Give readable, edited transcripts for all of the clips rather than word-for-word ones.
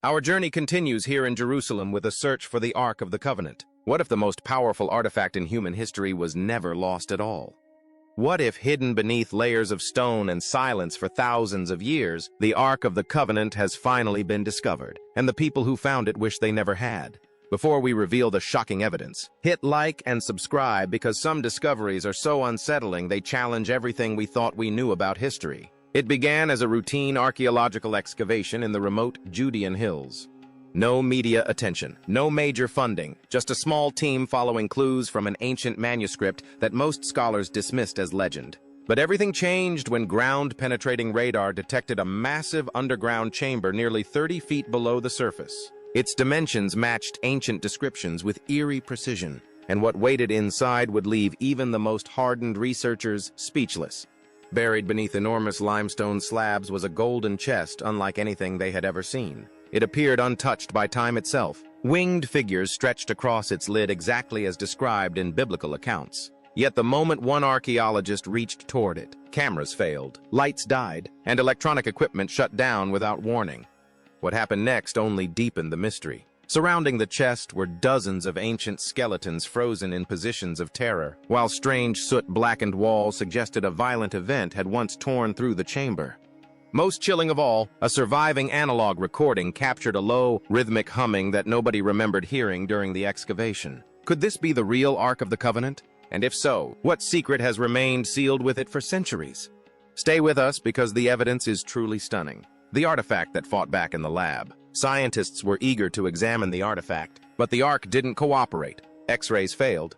Our journey continues here in Jerusalem with a search for the Ark of the Covenant. What if the most powerful artifact in human history was never lost at all? What if, hidden beneath layers of stone and silence for thousands of years, the Ark of the Covenant has finally been discovered, and the people who found it wish they never had? Before we reveal the shocking evidence, hit like and subscribe because some discoveries are so unsettling they challenge everything we thought we knew about history. It began as a routine archaeological excavation in the remote Judean hills. No media attention, no major funding, just a small team following clues from an ancient manuscript that most scholars dismissed as legend. But everything changed when ground-penetrating radar detected a massive underground chamber nearly 30 feet below the surface. Its dimensions matched ancient descriptions with eerie precision, and what waited inside would leave even the most hardened researchers speechless. Buried beneath enormous limestone slabs was a golden chest unlike anything they had ever seen. It appeared untouched by time itself. Winged figures stretched across its lid exactly as described in biblical accounts. Yet the moment one archaeologist reached toward it, cameras failed, lights died, and electronic equipment shut down without warning. What happened next only deepened the mystery. Surrounding the chest were dozens of ancient skeletons frozen in positions of terror, while strange soot-blackened walls suggested a violent event had once torn through the chamber. Most chilling of all, a surviving analog recording captured a low, rhythmic humming that nobody remembered hearing during the excavation. Could this be the real Ark of the Covenant? And if so, what secret has remained sealed with it for centuries? Stay with us because the evidence is truly stunning. The artifact that fought back in the lab. Scientists were eager to examine the artifact, but the Ark didn't cooperate. X-rays failed.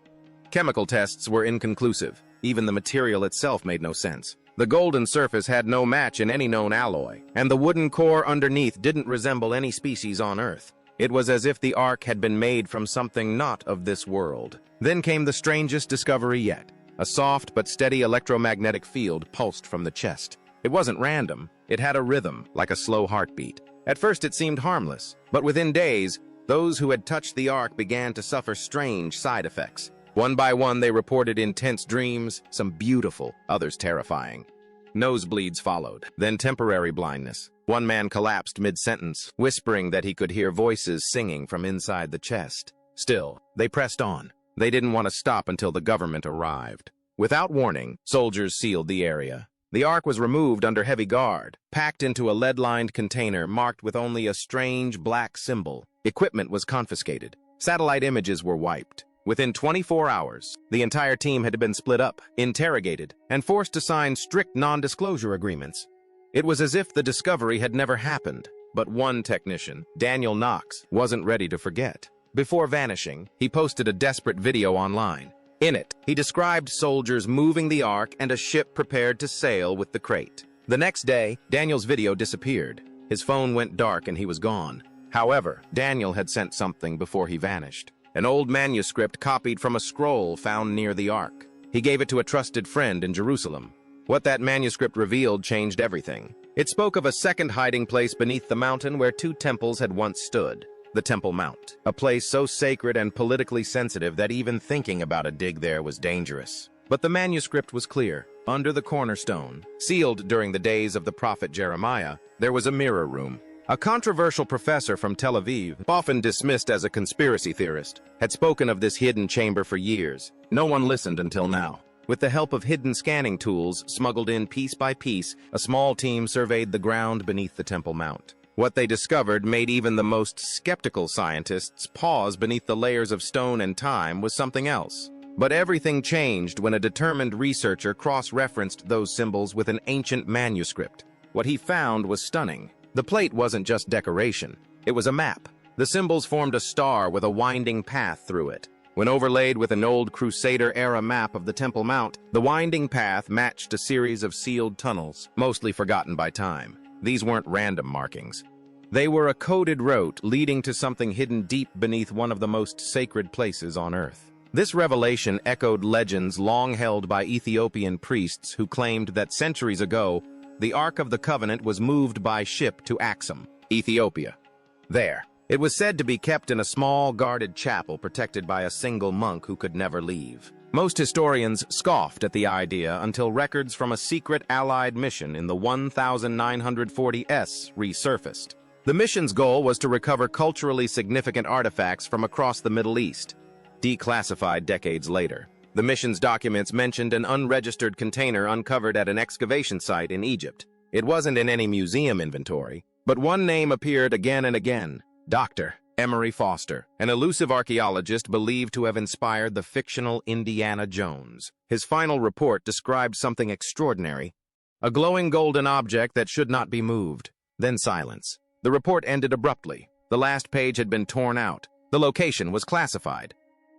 Chemical tests were inconclusive. Even the material itself made no sense. The golden surface had no match in any known alloy, and the wooden core underneath didn't resemble any species on Earth. It was as if the Ark had been made from something not of this world. Then came the strangest discovery yet. A soft but steady electromagnetic field pulsed from the chest. It wasn't random. It had a rhythm, like a slow heartbeat. At first it seemed harmless, but within days, those who had touched the Ark began to suffer strange side effects. One by one they reported intense dreams, some beautiful, others terrifying. Nosebleeds followed, then temporary blindness. One man collapsed mid-sentence, whispering that he could hear voices singing from inside the chest. Still, they pressed on. They didn't want to stop until the government arrived. Without warning, soldiers sealed the area. The Ark was removed under heavy guard, packed into a lead-lined container marked with only a strange black symbol. Equipment was confiscated. Satellite images were wiped. Within 24 hours, the entire team had been split up, interrogated, and forced to sign strict non-disclosure agreements. It was as if the discovery had never happened, but one technician, Daniel Knox, wasn't ready to forget. Before vanishing, he posted a desperate video online. In it, he described soldiers moving the Ark and a ship prepared to sail with the crate. The next day, Daniel's video disappeared. His phone went dark and he was gone. However, Daniel had sent something before he vanished. An old manuscript copied from a scroll found near the Ark. He gave it to a trusted friend in Jerusalem. What that manuscript revealed changed everything. It spoke of a second hiding place beneath the mountain where two temples had once stood. The Temple Mount, a place so sacred and politically sensitive that even thinking about a dig there was dangerous. But the manuscript was clear. Under the cornerstone, sealed during the days of the prophet Jeremiah, there was a mirror room. A controversial professor from Tel Aviv, often dismissed as a conspiracy theorist, had spoken of this hidden chamber for years. No one listened until now. With the help of hidden scanning tools smuggled in piece by piece, a small team surveyed the ground beneath the Temple Mount. What they discovered made even the most skeptical scientists pause beneath the layers of stone and time was something else. But everything changed when a determined researcher cross-referenced those symbols with an ancient manuscript. What he found was stunning. The plate wasn't just decoration. It was a map. The symbols formed a star with a winding path through it. When overlaid with an old Crusader-era map of the Temple Mount, the winding path matched a series of sealed tunnels, mostly forgotten by time. These weren't random markings. They were a coded route leading to something hidden deep beneath one of the most sacred places on Earth. This revelation echoed legends long held by Ethiopian priests who claimed that centuries ago, the Ark of the Covenant was moved by ship to Axum, Ethiopia. There, it was said to be kept in a small guarded chapel protected by a single monk who could never leave. Most historians scoffed at the idea until records from a secret Allied mission in the 1940s resurfaced. The mission's goal was to recover culturally significant artifacts from across the Middle East, declassified decades later. The mission's documents mentioned an unregistered container uncovered at an excavation site in Egypt. It wasn't in any museum inventory, but one name appeared again and again: Dr. Emery Foster, an elusive archaeologist believed to have inspired the fictional Indiana Jones. His final report described something extraordinary: a glowing golden object that should not be moved. Then silence. The report ended abruptly. The last page had been torn out. The location was classified.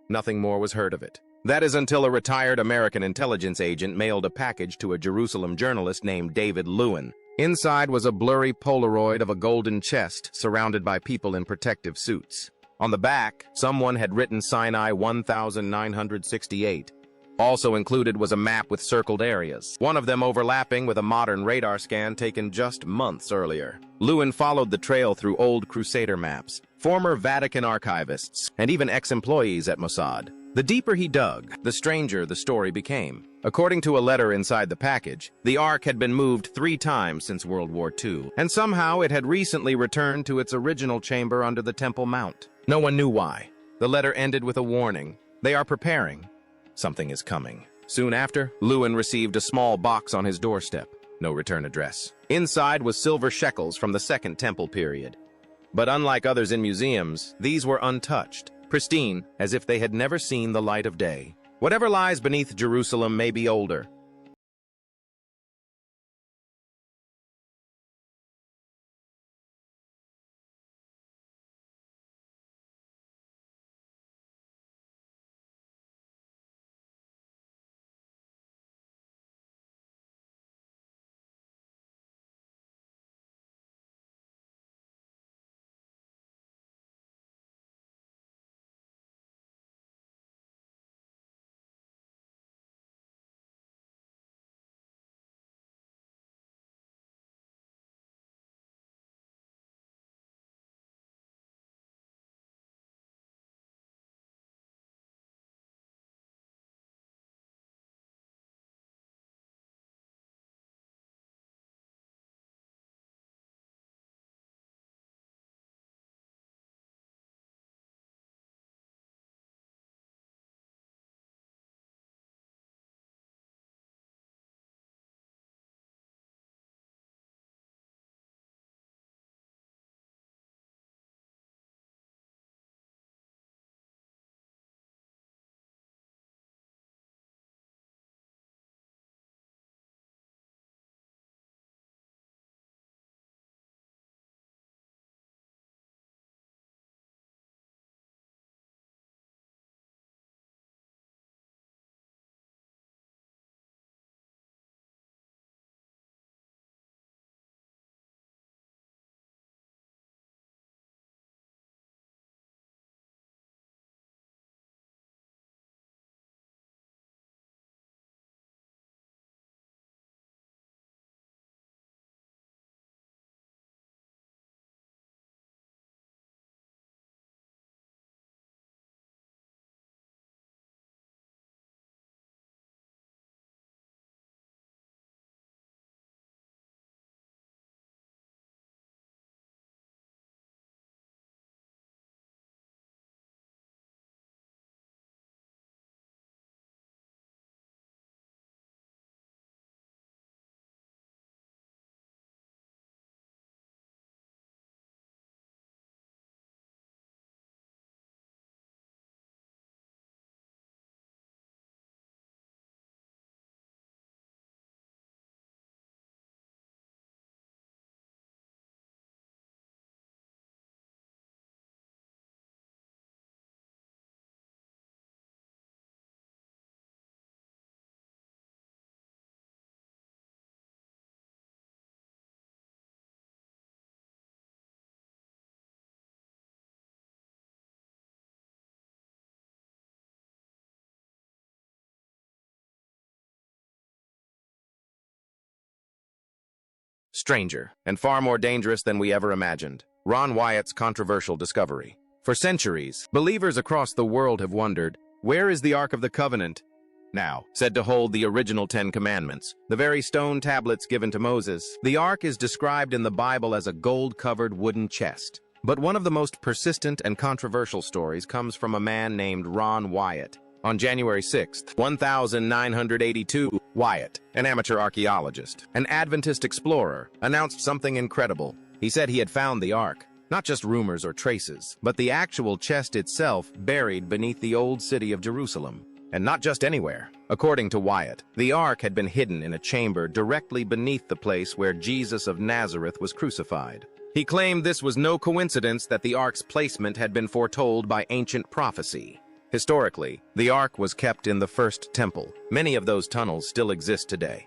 Nothing more was heard of it. That is until a retired American intelligence agent mailed a package to a Jerusalem journalist named David Lewin. Inside was a blurry Polaroid of a golden chest surrounded by people in protective suits. On the back, someone had written Sinai 1968. Also included was a map with circled areas, one of them overlapping with a modern radar scan taken just months earlier. Lewin followed the trail through old Crusader maps, former Vatican archivists, and even ex-employees at Mossad. The deeper he dug, the stranger the story became. According to a letter inside the package, the Ark had been moved 3 times since World War II, and somehow it had recently returned to its original chamber under the Temple Mount. No one knew why. The letter ended with a warning: they are preparing. Something is coming. Soon after, Lewin received a small box on his doorstep. No return address. Inside was silver shekels from the Second Temple period. But unlike others in museums, these were untouched, pristine, as if they had never seen the light of day. Whatever lies beneath Jerusalem may be older. Stranger, and far more dangerous than we ever imagined. Ron Wyatt's controversial discovery. For centuries, believers across the world have wondered, where is the Ark of the Covenant? now, said to hold the original 10 Commandments, the very stone tablets given to Moses. The Ark is described in the Bible as a gold-covered wooden chest. But one of the most persistent and controversial stories comes from a man named Ron Wyatt. On January 6, 1982, Wyatt, an amateur archaeologist, an Adventist explorer, announced something incredible. He said he had found the Ark. Not just rumors or traces, but the actual chest itself buried beneath the old city of Jerusalem. And not just anywhere. According to Wyatt, the Ark had been hidden in a chamber directly beneath the place where Jesus of Nazareth was crucified. He claimed this was no coincidence that the Ark's placement had been foretold by ancient prophecy. Historically, the Ark was kept in the First Temple. Many of those tunnels still exist today.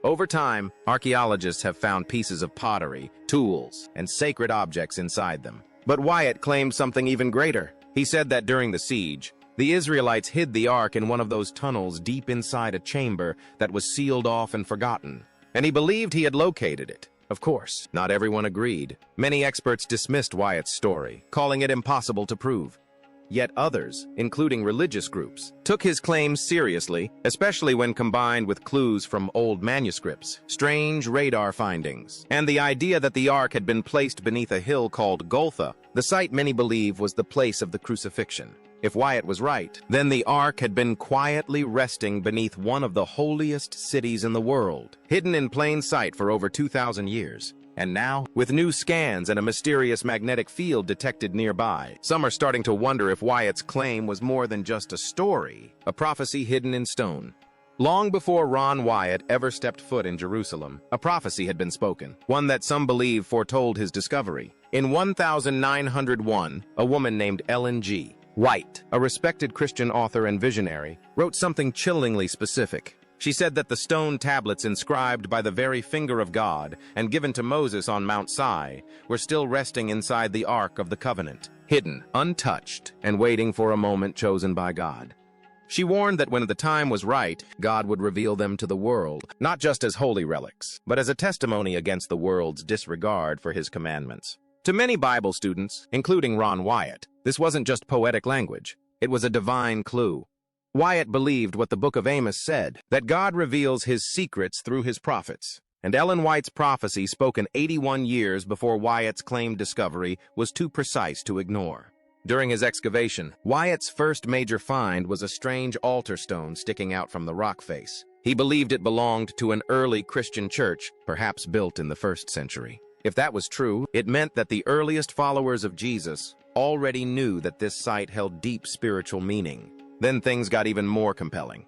Over time, archaeologists have found pieces of pottery, tools, and sacred objects inside them. But Wyatt claimed something even greater. He said that during the siege, the Israelites hid the Ark in one of those tunnels deep inside a chamber that was sealed off and forgotten. And he believed he had located it. Of course, not everyone agreed. Many experts dismissed Wyatt's story, calling it impossible to prove. Yet others, including religious groups, took his claims seriously, especially when combined with clues from old manuscripts, strange radar findings, and the idea that the Ark had been placed beneath a hill called Golgotha, the site many believe was the place of the crucifixion. If Wyatt was right, then the Ark had been quietly resting beneath one of the holiest cities in the world, hidden in plain sight for over 2,000 years. And now, with new scans and a mysterious magnetic field detected nearby, some are starting to wonder if Wyatt's claim was more than just a story, a prophecy hidden in stone. Long before Ron Wyatt ever stepped foot in Jerusalem, a prophecy had been spoken, one that some believe foretold his discovery. In 1901, a woman named Ellen G. White, a respected Christian author and visionary, wrote something chillingly specific. She said that the stone tablets inscribed by the very finger of God and given to Moses on Mount Sinai were still resting inside the Ark of the Covenant, hidden, untouched, and waiting for a moment chosen by God. She warned that when the time was right, God would reveal them to the world, not just as holy relics, but as a testimony against the world's disregard for his commandments. To many Bible students, including Ron Wyatt, this wasn't just poetic language. It was a divine clue. Wyatt believed what the book of Amos said, that God reveals his secrets through his prophets. And Ellen White's prophecy, spoken 81 years before Wyatt's claimed discovery, was too precise to ignore. During his excavation, Wyatt's first major find was a strange altar stone sticking out from the rock face. He believed it belonged to an early Christian church, perhaps built in the 1st century. If that was true, it meant that the earliest followers of Jesus already knew that this site held deep spiritual meaning. Then things got even more compelling.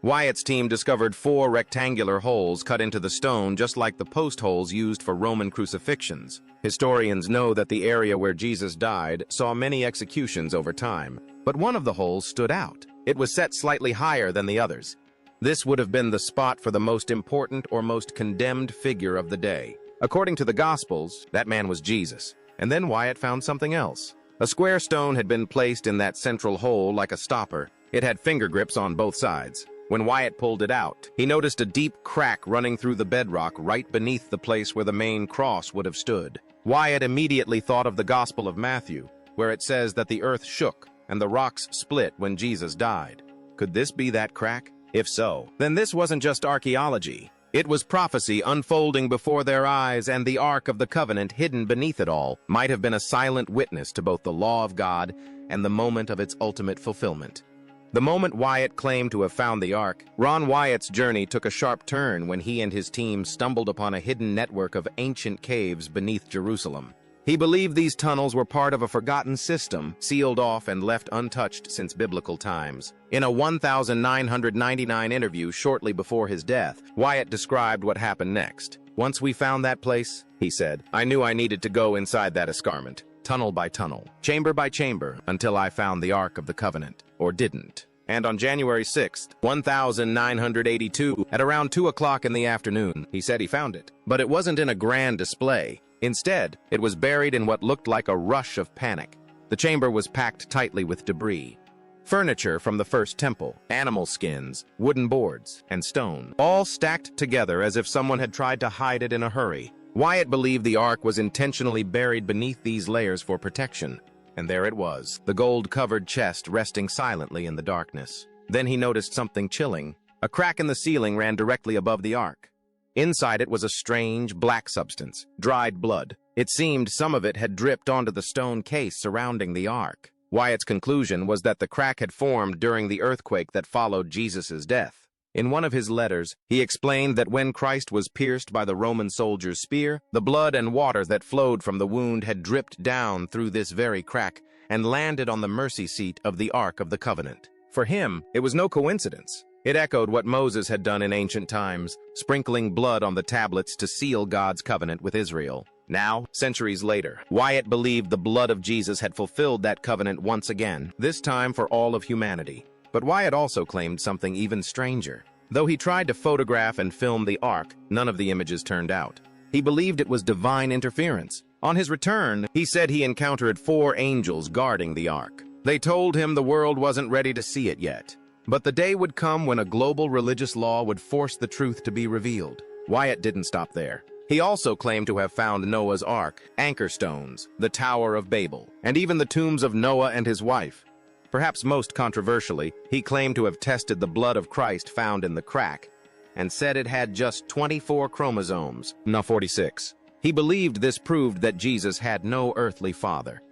Wyatt's team discovered 4 rectangular holes cut into the stone just like the post holes used for Roman crucifixions. Historians know that the area where Jesus died saw many executions over time, but one of the holes stood out. It was set slightly higher than the others. This would have been the spot for the most important or most condemned figure of the day. According to the Gospels, that man was Jesus. And then Wyatt found something else. A square stone had been placed in that central hole like a stopper. It had finger grips on both sides. When Wyatt pulled it out, he noticed a deep crack running through the bedrock right beneath the place where the main cross would have stood. Wyatt immediately thought of the Gospel of Matthew, where it says that the earth shook and the rocks split when Jesus died. Could this be that crack? If so, then this wasn't just archaeology. It was prophecy unfolding before their eyes, and the Ark of the Covenant hidden beneath it all might have been a silent witness to both the law of God and the moment of its ultimate fulfillment. The moment Wyatt claimed to have found the Ark, Ron Wyatt's journey took a sharp turn when he and his team stumbled upon a hidden network of ancient caves beneath Jerusalem. He believed these tunnels were part of a forgotten system, sealed off and left untouched since biblical times. In a 1999 interview shortly before his death, Wyatt described what happened next. "Once we found that place," he said, "I knew I needed to go inside that escarpment, tunnel by tunnel, chamber by chamber, until I found the Ark of the Covenant, or didn't." And on January 6, 1982, at around 2 o'clock in the afternoon, he said he found it. But it wasn't in a grand display. Instead, it was buried in what looked like a rush of panic. The chamber was packed tightly with debris. Furniture from the first temple, animal skins, wooden boards, and stone, all stacked together as if someone had tried to hide it in a hurry. Wyatt believed the Ark was intentionally buried beneath these layers for protection. And there it was, the gold-covered chest resting silently in the darkness. Then he noticed something chilling. A crack in the ceiling ran directly above the ark. Inside it was a strange, black substance, dried blood. It seemed some of it had dripped onto the stone case surrounding the ark. Wyatt's conclusion was that the crack had formed during the earthquake that followed Jesus' death. In one of his letters, he explained that when Christ was pierced by the Roman soldier's spear, the blood and water that flowed from the wound had dripped down through this very crack and landed on the mercy seat of the Ark of the Covenant. For him, it was no coincidence. It echoed what Moses had done in ancient times, sprinkling blood on the tablets to seal God's covenant with Israel. Now, centuries later, Wyatt believed the blood of Jesus had fulfilled that covenant once again, this time for all of humanity. But Wyatt also claimed something even stranger. Though he tried to photograph and film the ark, none of the images turned out. He believed it was divine interference. On his return, he said he encountered 4 angels guarding the ark. They told him the world wasn't ready to see it yet. But the day would come when a global religious law would force the truth to be revealed. Wyatt didn't stop there. He also claimed to have found Noah's Ark, anchor stones, the Tower of Babel, and even the tombs of Noah and his wife. Perhaps most controversially, he claimed to have tested the blood of Christ found in the crack, and said it had just 24 chromosomes, not 46. He believed this proved that Jesus had no earthly father.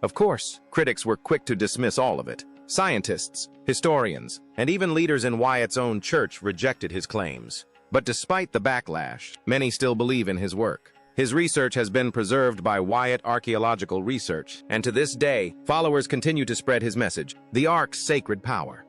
Of course, critics were quick to dismiss all of it. Scientists, historians, and even leaders in Wyatt's own church rejected his claims. But despite the backlash, many still believe in his work. His research has been preserved by Wyatt Archaeological Research, and to this day, followers continue to spread his message, the Ark's sacred power.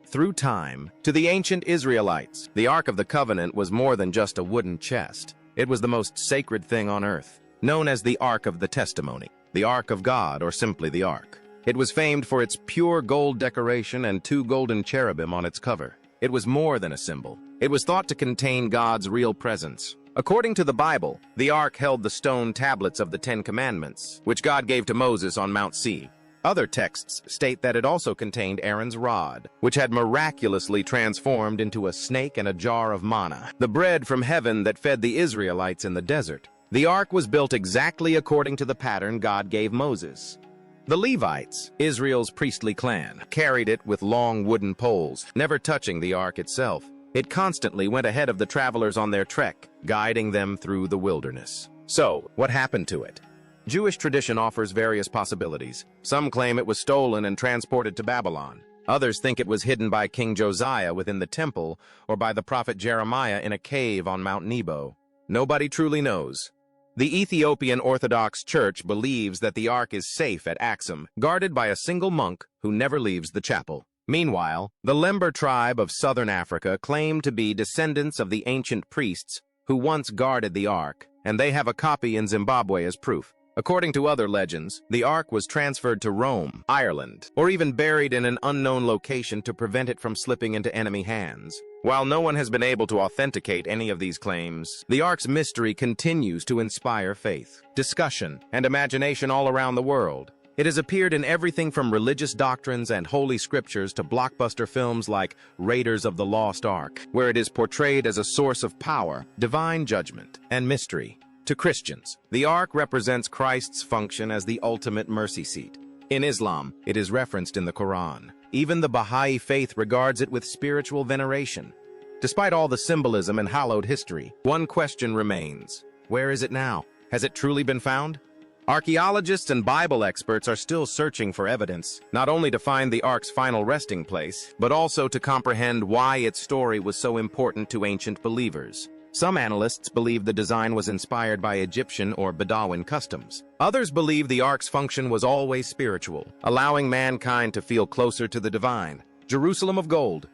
Through time, to the ancient Israelites, the Ark of the Covenant was more than just a wooden chest. It was the most sacred thing on earth, known as the Ark of the Testimony, the Ark of God, or simply the Ark. It was famed for its pure gold decoration and 2 golden cherubim on its cover. It was more than a symbol. It was thought to contain God's real presence. According to the Bible, the Ark held the stone tablets of the 10 Commandments, which God gave to Moses on Mount Sinai. Other texts state that it also contained Aaron's rod, which had miraculously transformed into a snake and a jar of manna, the bread from heaven that fed the Israelites in the desert. The Ark was built exactly according to the pattern God gave Moses. The Levites, Israel's priestly clan, carried it with long wooden poles, never touching the Ark itself. It constantly went ahead of the travelers on their trek, guiding them through the wilderness. So, what happened to it? Jewish tradition offers various possibilities. Some claim it was stolen and transported to Babylon. Others think it was hidden by King Josiah within the temple or by the prophet Jeremiah in a cave on Mount Nebo. Nobody truly knows. The Ethiopian Orthodox Church believes that the Ark is safe at Axum, guarded by a single monk who never leaves the chapel. Meanwhile, the Lember tribe of southern Africa claim to be descendants of the ancient priests who once guarded the Ark, and they have a copy in Zimbabwe as proof. According to other legends, the Ark was transferred to Rome, Ireland, or even buried in an unknown location to prevent it from slipping into enemy hands. While no one has been able to authenticate any of these claims, the Ark's mystery continues to inspire faith, discussion, and imagination all around the world. It has appeared in everything from religious doctrines and holy scriptures to blockbuster films like Raiders of the Lost Ark, where it is portrayed as a source of power, divine judgment, and mystery. To Christians, the Ark represents Christ's function as the ultimate mercy seat. In Islam, it is referenced in the Quran. Even the Baha'i faith regards it with spiritual veneration. Despite all the symbolism and hallowed history, one question remains. Where is it now? Has it truly been found? Archaeologists and Bible experts are still searching for evidence, not only to find the Ark's final resting place, but also to comprehend why its story was so important to ancient believers. Some analysts believe the design was inspired by Egyptian or Bedouin customs. Others believe the Ark's function was always spiritual, allowing mankind to feel closer to the divine. Jerusalem of Gold.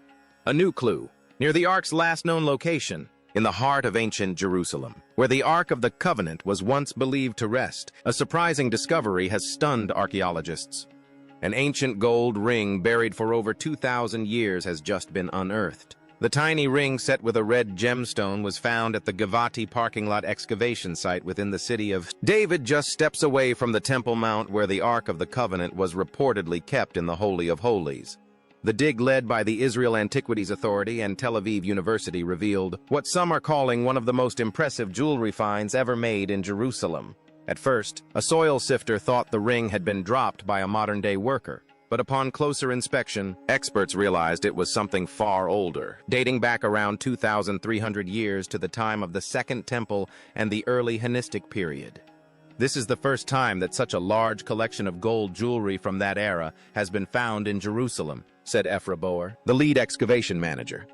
A new clue. Near the Ark's last known location, in the heart of ancient Jerusalem, where the Ark of the Covenant was once believed to rest, a surprising discovery has stunned archaeologists. An ancient gold ring buried for over 2,000 years has just been unearthed. The tiny ring set with a red gemstone was found at the Givati parking lot excavation site within the city of David, just steps away from the Temple Mount where the Ark of the Covenant was reportedly kept in the Holy of Holies. The dig led by the Israel Antiquities Authority and Tel Aviv University revealed what some are calling one of the most impressive jewelry finds ever made in Jerusalem. At first, a soil sifter thought the ring had been dropped by a modern-day worker. but upon closer inspection, experts realized it was something far older, dating back around 2,300 years to the time of the Second Temple and the early Hellenistic period. This is the first time that such a large collection of gold jewelry from that era has been found in Jerusalem, said Ephra Boer, the lead excavation manager.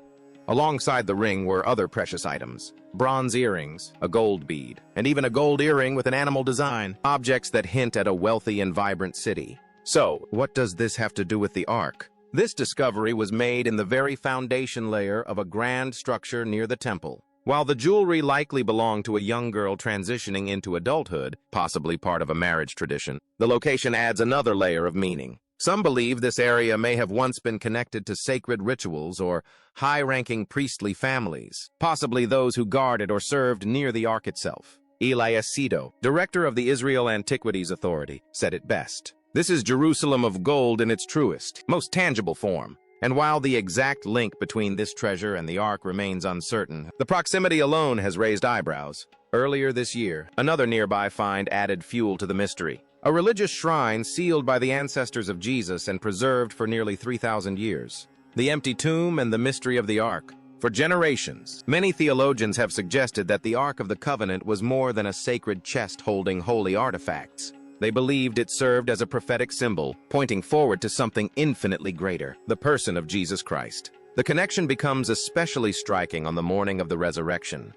Alongside the ring were other precious items: bronze earrings, a gold bead, and even a gold earring with an animal design, objects that hint at a wealthy and vibrant city. So, what does this have to do with the Ark? This discovery was made in the very foundation layer of a grand structure near the temple. While the jewelry likely belonged to a young girl transitioning into adulthood, possibly part of a marriage tradition, the location adds another layer of meaning. Some believe this area may have once been connected to sacred rituals or high-ranking priestly families, possibly those who guarded or served near the Ark itself. Elias Sido, director of the Israel Antiquities Authority, said it best. This is Jerusalem of gold in its truest, most tangible form. And while the exact link between this treasure and the Ark remains uncertain, the proximity alone has raised eyebrows. Earlier this year, another nearby find added fuel to the mystery. A religious shrine sealed by the ancestors of Jesus and preserved for nearly 3,000 years. The empty tomb and the mystery of the Ark. For generations, many theologians have suggested that the Ark of the Covenant was more than a sacred chest holding holy artifacts. They believed it served as a prophetic symbol, pointing forward to something infinitely greater, the person of Jesus Christ. The connection becomes especially striking on the morning of the resurrection.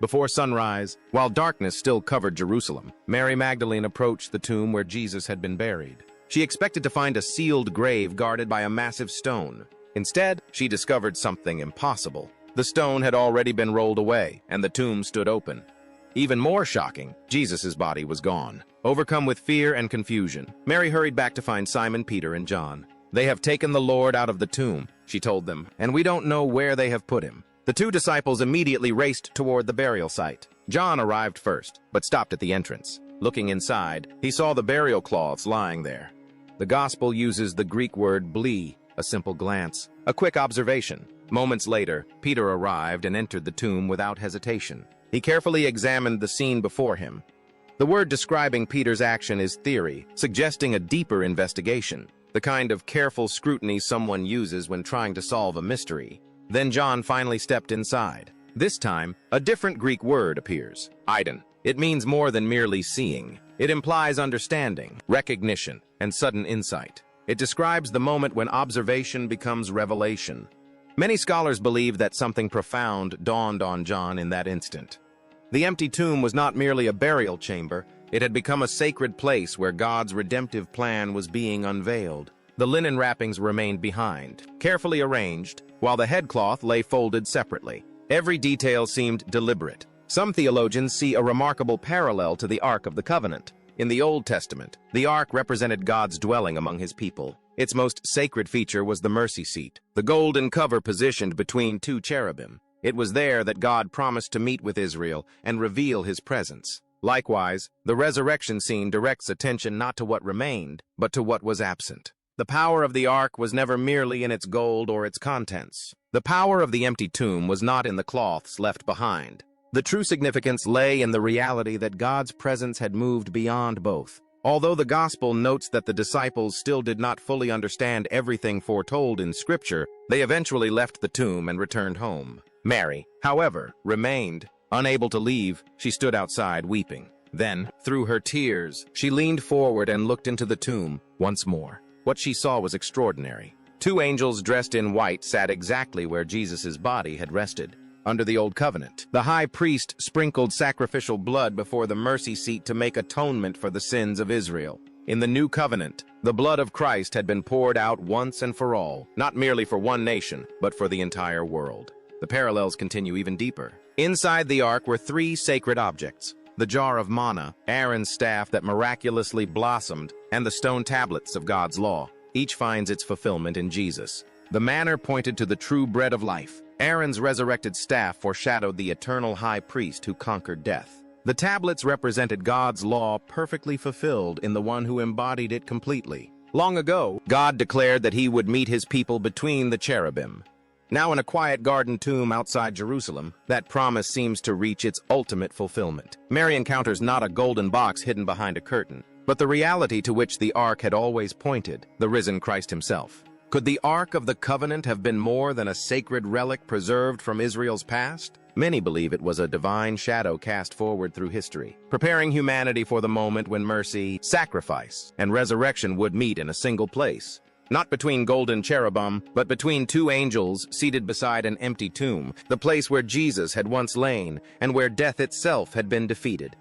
Before sunrise, while darkness still covered Jerusalem, Mary Magdalene approached the tomb where Jesus had been buried. She expected to find a sealed grave guarded by a massive stone. Instead, she discovered something impossible. The stone had already been rolled away, and the tomb stood open. Even more shocking, Jesus' body was gone. Overcome with fear and confusion, Mary hurried back to find Simon, Peter, and John. "They have taken the Lord out of the tomb," she told them, "and we don't know where they have put him." The two disciples immediately raced toward the burial site. John arrived first, but stopped at the entrance. Looking inside, he saw the burial cloths lying there. The Gospel uses the Greek word bli, a simple glance, a quick observation. Moments later, Peter arrived and entered the tomb without hesitation. He carefully examined the scene before him. The word describing Peter's action is theory, suggesting a deeper investigation, the kind of careful scrutiny someone uses when trying to solve a mystery. Then John finally stepped inside. This time, a different Greek word appears, eidon. It means more than merely seeing. It implies understanding, recognition, and sudden insight. It describes the moment when observation becomes revelation. Many scholars believe that something profound dawned on John in that instant. The empty tomb was not merely a burial chamber, it had become a sacred place where God's redemptive plan was being unveiled. The linen wrappings remained behind, carefully arranged, while the headcloth lay folded separately. Every detail seemed deliberate. Some theologians see a remarkable parallel to the Ark of the Covenant. In the Old Testament, the Ark represented God's dwelling among his people. Its most sacred feature was the mercy seat, the golden cover positioned between two cherubim. It was there that God promised to meet with Israel and reveal his presence. Likewise, the resurrection scene directs attention not to what remained, but to what was absent. The power of the Ark was never merely in its gold or its contents. The power of the empty tomb was not in the cloths left behind. The true significance lay in the reality that God's presence had moved beyond both. Although the Gospel notes that the disciples still did not fully understand everything foretold in Scripture, they eventually left the tomb and returned home. Mary, however, remained. Unable to leave, she stood outside weeping. Then, through her tears, she leaned forward and looked into the tomb once more. What she saw was extraordinary. Two angels dressed in white sat exactly where Jesus' body had rested. Under the Old Covenant, the high priest sprinkled sacrificial blood before the mercy seat to make atonement for the sins of Israel. In the New Covenant, the blood of Christ had been poured out once and for all, not merely for one nation, but for the entire world. The parallels continue even deeper. Inside the Ark were three sacred objects: the jar of manna, Aaron's staff that miraculously blossomed, and the stone tablets of God's law. Each finds its fulfillment in Jesus. The manna pointed to the true bread of life. Aaron's resurrected staff foreshadowed the eternal high priest who conquered death. The tablets represented God's law perfectly fulfilled in the one who embodied it completely. Long ago, God declared that he would meet his people between the cherubim. Now in a quiet garden tomb outside Jerusalem, that promise seems to reach its ultimate fulfillment. Mary encounters not a golden box hidden behind a curtain, but the reality to which the Ark had always pointed, the risen Christ himself. Could the Ark of the Covenant have been more than a sacred relic preserved from Israel's past? Many believe it was a divine shadow cast forward through history, preparing humanity for the moment when mercy, sacrifice, and resurrection would meet in a single place. Not between golden cherubim, but between two angels seated beside an empty tomb, the place where Jesus had once lain and where death itself had been defeated.